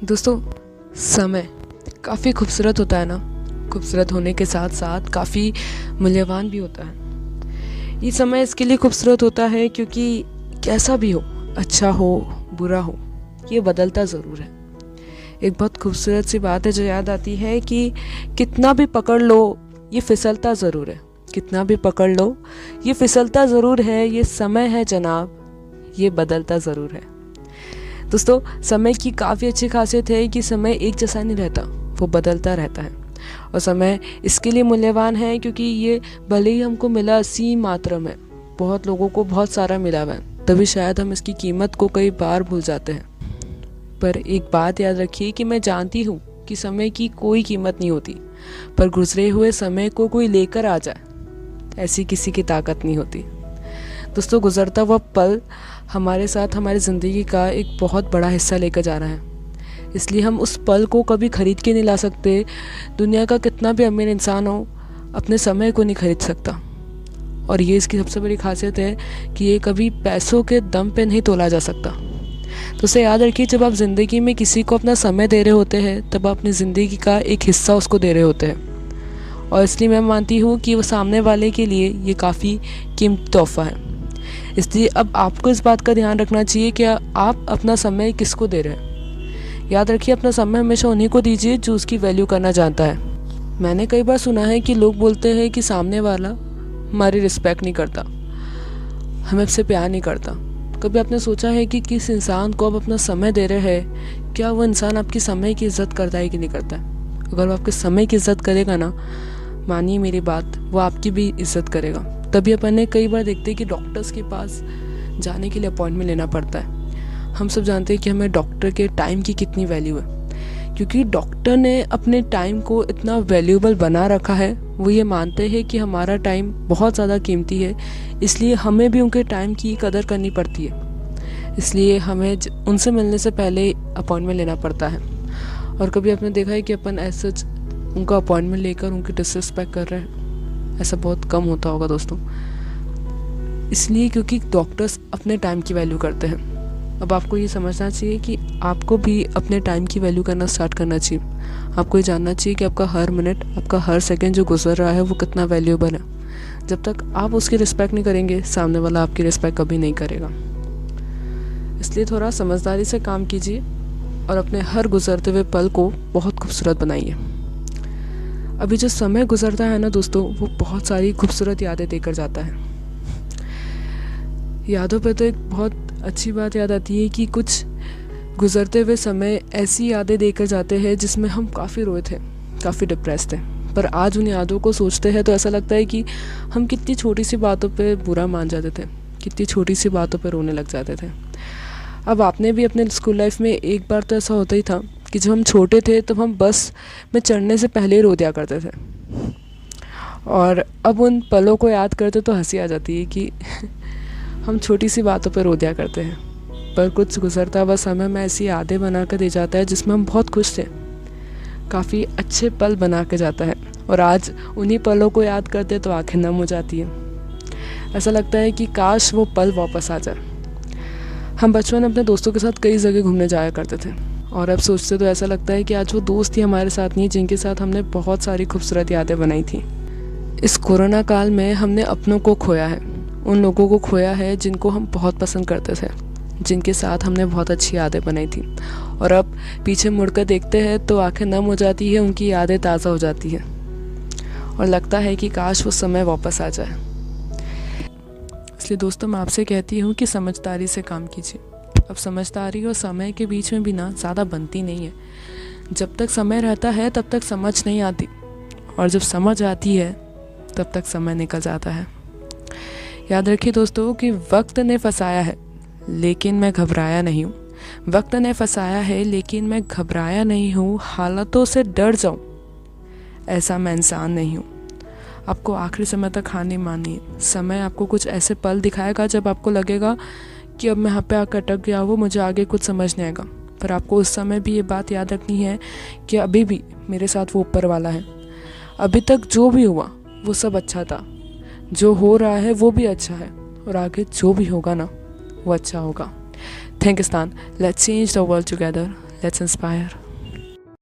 दोस्तों, समय काफ़ी खूबसूरत होता है ना। खूबसूरत होने के साथ साथ काफ़ी मूल्यवान भी होता है। ये समय इसके लिए खूबसूरत होता है क्योंकि कैसा भी हो, अच्छा हो बुरा हो, ये बदलता ज़रूर है। एक बहुत खूबसूरत सी बात है जो याद आती है कि कितना भी पकड़ लो ये फिसलता ज़रूर है। कितना भी पकड़ लो ये फिसलता ज़रूर है। ये समय है जनाब, ये बदलता ज़रूर है। दोस्तों, समय की काफ़ी अच्छी खासियत है कि समय एक जैसा नहीं रहता, वो बदलता रहता है। और समय इसके लिए मूल्यवान है क्योंकि ये भले ही हमको मिला असीम मात्रा में, बहुत लोगों को बहुत सारा मिला हुआ है, तभी शायद हम इसकी कीमत को कई बार भूल जाते हैं। पर एक बात याद रखिए कि मैं जानती हूँ कि समय की कोई कीमत नहीं होती, पर गुजरे हुए समय को कोई लेकर आ जाए, ऐसी किसी की ताकत नहीं होती। दोस्तों, गुजरता हुआ पल हमारे साथ हमारी ज़िंदगी का एक बहुत बड़ा हिस्सा लेकर जा रहा है, इसलिए हम उस पल को कभी ख़रीद के नहीं ला सकते। दुनिया का कितना भी अमीर इंसान हो, अपने समय को नहीं खरीद सकता। और ये इसकी सबसे बड़ी खासियत है कि ये कभी पैसों के दम पे नहीं तोला जा सकता। तो उसे याद रखिए, जब आप ज़िंदगी में किसी को अपना समय दे रहे होते हैं तब आप अपनी ज़िंदगी का एक हिस्सा उसको दे रहे होते हैं। और इसलिए मैं मानती हूँ कि वो सामने वाले के लिए ये काफ़ी कीमती तोहफ़ा है। इसलिए अब आपको इस बात का ध्यान रखना चाहिए कि आप अपना समय किसको दे रहे हैं। याद रखिए, अपना समय हमेशा उन्हीं को दीजिए जो उसकी वैल्यू करना जानता है। मैंने कई बार सुना है कि लोग बोलते हैं कि सामने वाला हमारी रिस्पेक्ट नहीं करता, हमें उससे प्यार नहीं करता। कभी आपने सोचा है कि किस इंसान को आप अपना समय दे रहे हैं, क्या वो इंसान आपकी समय की इज़्ज़त करता है कि नहीं करता है? अगर वो आपके समय की इज़्ज़त करेगा ना, मानिए मेरी बात, वो आपकी भी इज़्ज़त करेगा। तभी अपन ने कई बार देखते हैं कि डॉक्टर्स के पास जाने के लिए अपॉइंटमेंट लेना पड़ता है। हम सब जानते हैं कि हमें डॉक्टर के टाइम की कितनी वैल्यू है, क्योंकि डॉक्टर ने अपने टाइम को इतना वैल्यूएबल बना रखा है। वो ये मानते हैं कि हमारा टाइम बहुत ज़्यादा कीमती है, इसलिए हमें भी उनके टाइम की कदर करनी पड़ती है। इसलिए हमें उनसे मिलने से पहले अपॉइंटमेंट लेना पड़ता है। और कभी आपने देखा है कि अपन ऐसा उनका अपॉइंटमेंट लेकर उनकी डिसरिस्पेक्ट कर रहे हैं? ऐसा बहुत कम होता होगा दोस्तों। इसलिए क्योंकि डॉक्टर्स अपने टाइम की वैल्यू करते हैं। अब आपको ये समझना चाहिए कि आपको भी अपने टाइम की वैल्यू करना स्टार्ट करना चाहिए। आपको ये जानना चाहिए कि आपका हर मिनट, आपका हर सेकंड जो गुजर रहा है वो कितना वैल्यूएबल है। जब तक आप उसकी रिस्पेक्ट नहीं करेंगे, सामने वाला आपकी रिस्पेक्ट कभी नहीं करेगा। इसलिए थोड़ा समझदारी से काम कीजिए और अपने हर गुजरते हुए पल को बहुत खूबसूरत बनाइए। अभी जो समय गुजरता है ना दोस्तों, वो बहुत सारी खूबसूरत यादें देकर जाता है। यादों पे तो एक बहुत अच्छी बात याद आती है कि कुछ गुजरते हुए समय ऐसी यादें देकर जाते हैं जिसमें हम काफ़ी रोए थे, काफ़ी डिप्रेस थे। पर आज उन यादों को सोचते हैं तो ऐसा लगता है कि हम कितनी छोटी सी बातों पे बुरा मान जाते थे, कितनी छोटी सी बातों पे रोने लग जाते थे। अब आपने भी अपने स्कूल लाइफ में एक बार तो ऐसा होता ही था कि जब हम छोटे थे तब हम बस में चढ़ने से पहले ही रो दिया करते थे। और अब उन पलों को याद करते तो हंसी आ जाती है कि हम छोटी सी बातों पर रो दिया करते हैं। पर कुछ गुजरता हुआ समय में ऐसी यादें बना कर दे जाता है जिसमें हम बहुत खुश थे, काफ़ी अच्छे पल बना के जाता है। और आज उन्हीं पलों को याद करते तो आंखें नम हो जाती है। ऐसा लगता है कि काश वो पल वापस आ जाए। हम बचपन में अपने दोस्तों के साथ कई जगह घूमने जाया करते थे, और अब सोचते तो ऐसा लगता है कि आज वो दोस्त ही हमारे साथ नहीं, जिनके साथ हमने बहुत सारी खूबसूरत यादें बनाई थी। इस कोरोना काल में हमने अपनों को खोया है, उन लोगों को खोया है जिनको हम बहुत पसंद करते थे, जिनके साथ हमने बहुत अच्छी यादें बनाई थी। और अब पीछे मुड़कर देखते हैं तो आंखें नम हो जाती है, उनकी यादें ताज़ा हो जाती हैं और लगता है कि काश वो समय वापस आ जाए। इसलिए दोस्तों, मैं आपसे कहती हूँ कि समझदारी से काम कीजिए। अब समझदारी और समय के बीच में भी ना ज़्यादा बनती नहीं है। जब तक समय रहता है तब तक समझ नहीं आती, और जब समझ आती है तब तक समय निकल जाता है। याद रखिए दोस्तों कि वक्त ने फंसाया है लेकिन मैं घबराया नहीं हूँ। वक्त ने फंसाया है लेकिन मैं घबराया नहीं हूँ। हालातों से डर जाऊँ ऐसा मैं इंसान नहीं हूँ। आपको आखिरी समय तक हार नहीं माननी है। समय आपको कुछ ऐसे पल दिखाएगा जब आपको लगेगा कि अब मैं यहाँ पे आकर अटक गया हूँ, मुझे आगे कुछ समझ नहीं आएगा। पर आपको उस समय भी ये बात याद रखनी है कि अभी भी मेरे साथ वो ऊपर वाला है। अभी तक जो भी हुआ वो सब अच्छा था, जो हो रहा है वो भी अच्छा है, और आगे जो भी होगा ना वो अच्छा होगा। Think Stan, let's change the world together, let's inspire.